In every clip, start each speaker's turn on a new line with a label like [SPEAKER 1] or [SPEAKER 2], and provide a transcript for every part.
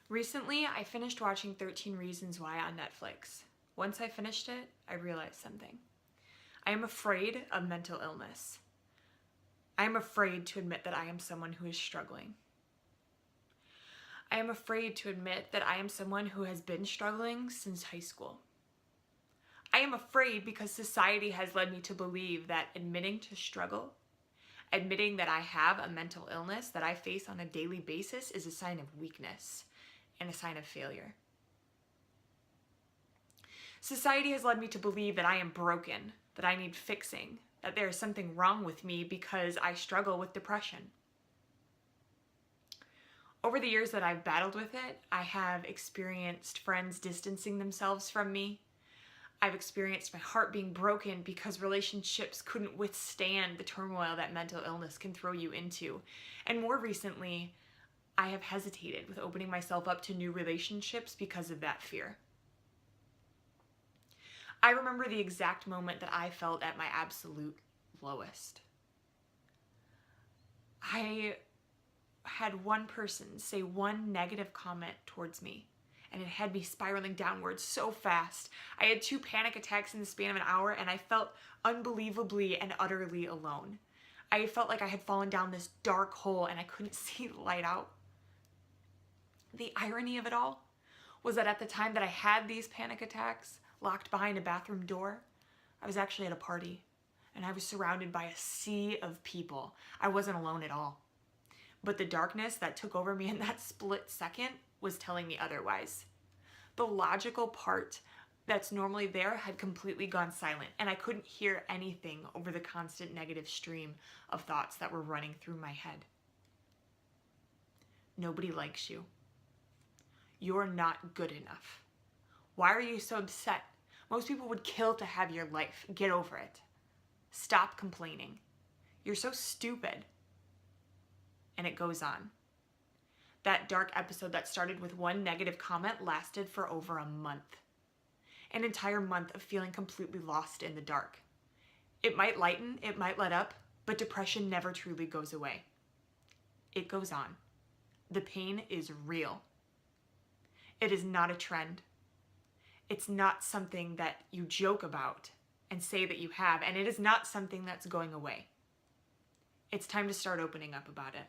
[SPEAKER 1] Recently, I finished watching 13 Reasons Why on Netflix. Once I finished it, I realized something. I am afraid of mental illness. I am afraid to admit that I am someone who is struggling. I am afraid to admit that I am someone who has been struggling since high school. I am afraid because society has led me to believe that admitting to struggle, admitting that I have a mental illness that I face on a daily basis is a sign of weakness and a sign of failure. Society has led me to believe that I am broken, that I need fixing, that there is something wrong with me because I struggle with depression. Over the years that I've battled with it, I have experienced friends distancing themselves from me. I've experienced my heart being broken because relationships couldn't withstand the turmoil that mental illness can throw you into. And more recently, I have hesitated with opening myself up to new relationships because of that fear. I remember the exact moment that I felt at my absolute lowest. I had one person say one negative comment towards me, and it had me spiraling downwards so fast. I had 2 panic attacks in the span of an hour, and I felt unbelievably and utterly alone. I felt like I had fallen down this dark hole and I couldn't see the light out. The irony of it all was that at the time that I had these panic attacks, locked behind a bathroom door, I was actually at a party, and I was surrounded by a sea of people. I wasn't alone at all. But the darkness that took over me in that split second was telling me otherwise. The logical part that's normally there had completely gone silent, and I couldn't hear anything over the constant negative stream of thoughts that were running through my head. Nobody likes you. You're not good enough. Why are you so upset? Most people would kill to have your life. Get over it. Stop complaining. You're so stupid. And it goes on. That dark episode that started with one negative comment lasted for over a month. An entire month of feeling completely lost in the dark. It might lighten, it might let up, but depression never truly goes away. It goes on. The pain is real. It is not a trend. It's not something that you joke about and say that you have, and it is not something that's going away. It's time to start opening up about it.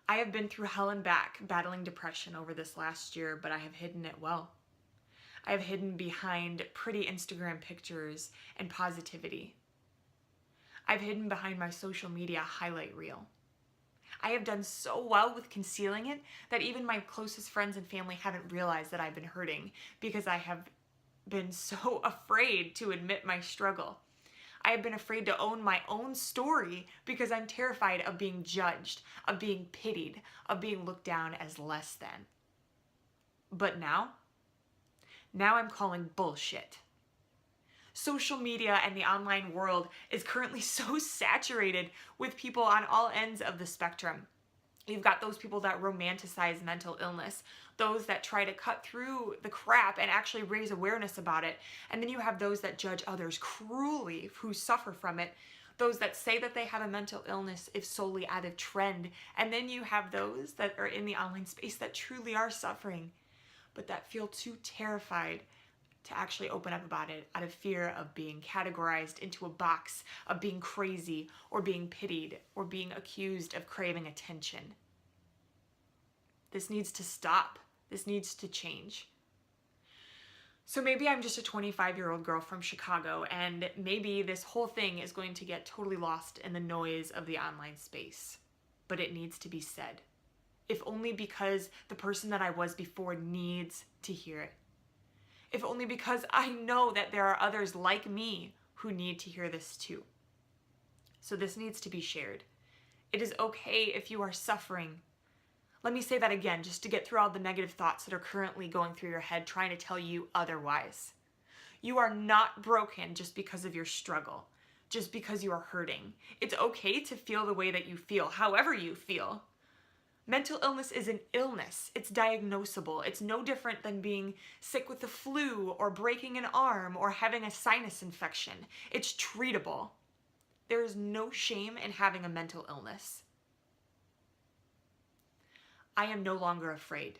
[SPEAKER 1] I have been through hell and back battling depression over this last year, but I have hidden it well. I have hidden behind pretty Instagram pictures and positivity. I've hidden behind my social media highlight reel. I have done so well with concealing it that even my closest friends and family haven't realized that I've been hurting because I have been so afraid to admit my struggle. I have been afraid to own my own story because I'm terrified of being judged, of being pitied, of being looked down as less than. But now I'm calling bullshit. Social media and the online world is currently so saturated with people on all ends of the spectrum. You've got those people that romanticize mental illness, those that try to cut through the crap and actually raise awareness about it. And then you have those that judge others cruelly who suffer from it, those that say that they have a mental illness if solely out of trend. And then you have those that are in the online space that truly are suffering, but that feel too terrified to actually open up about it out of fear of being categorized into a box of being crazy or being pitied or being accused of craving attention. This needs to stop. This needs to change. So maybe I'm just a 25-year-old girl from Chicago, and maybe this whole thing is going to get totally lost in the noise of the online space. But it needs to be said, if only because the person that I was before needs to hear it. If only because I know that there are others like me who need to hear this too. So this needs to be shared. It is okay if you are suffering. Let me say that again, just to get through all the negative thoughts that are currently going through your head trying to tell you otherwise. You are not broken just because of your struggle, just because you are hurting. It's okay to feel the way that you feel, however you feel. Mental illness is an illness. It's diagnosable. It's no different than being sick with the flu or breaking an arm or having a sinus infection. It's treatable. There is no shame in having a mental illness. I am no longer afraid.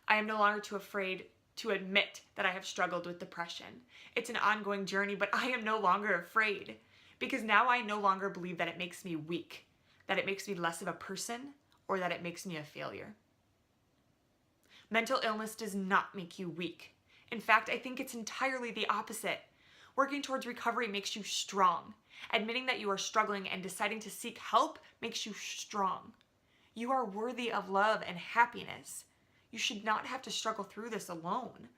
[SPEAKER 1] I am no longer too afraid to admit that I have struggled with depression. It's an ongoing journey, but I am no longer afraid because now I no longer believe that it makes me weak, that it makes me less of a person, or that it makes me a failure. Mental illness does not make you weak. In fact, I think it's entirely the opposite. Working towards recovery makes you strong. Admitting that you are struggling and deciding to seek help makes you strong. You are worthy of love and happiness. You should not have to struggle through this alone.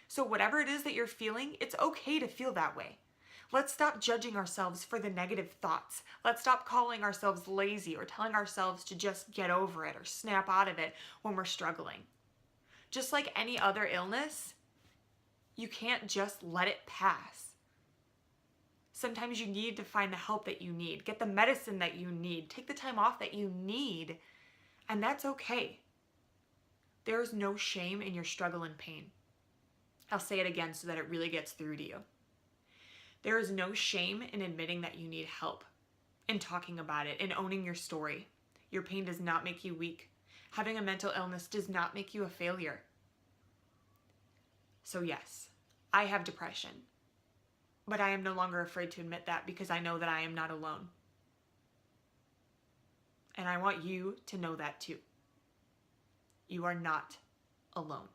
[SPEAKER 1] So whatever it is that you're feeling, it's okay to feel that way. Let's stop judging ourselves for the negative thoughts. Let's stop calling ourselves lazy or telling ourselves to just get over it or snap out of it when we're struggling. Just like any other illness, you can't just let it pass. Sometimes you need to find the help that you need, get the medicine that you need, take the time off that you need, and that's okay. There is no shame in your struggle and pain. I'll say it again so that it really gets through to you. There is no shame in admitting that you need help, in talking about it, in owning your story. Your pain does not make you weak. Having a mental illness does not make you a failure. So yes, I have depression, but I am no longer afraid to admit that because I know that I am not alone. And I want you to know that too. You are not alone.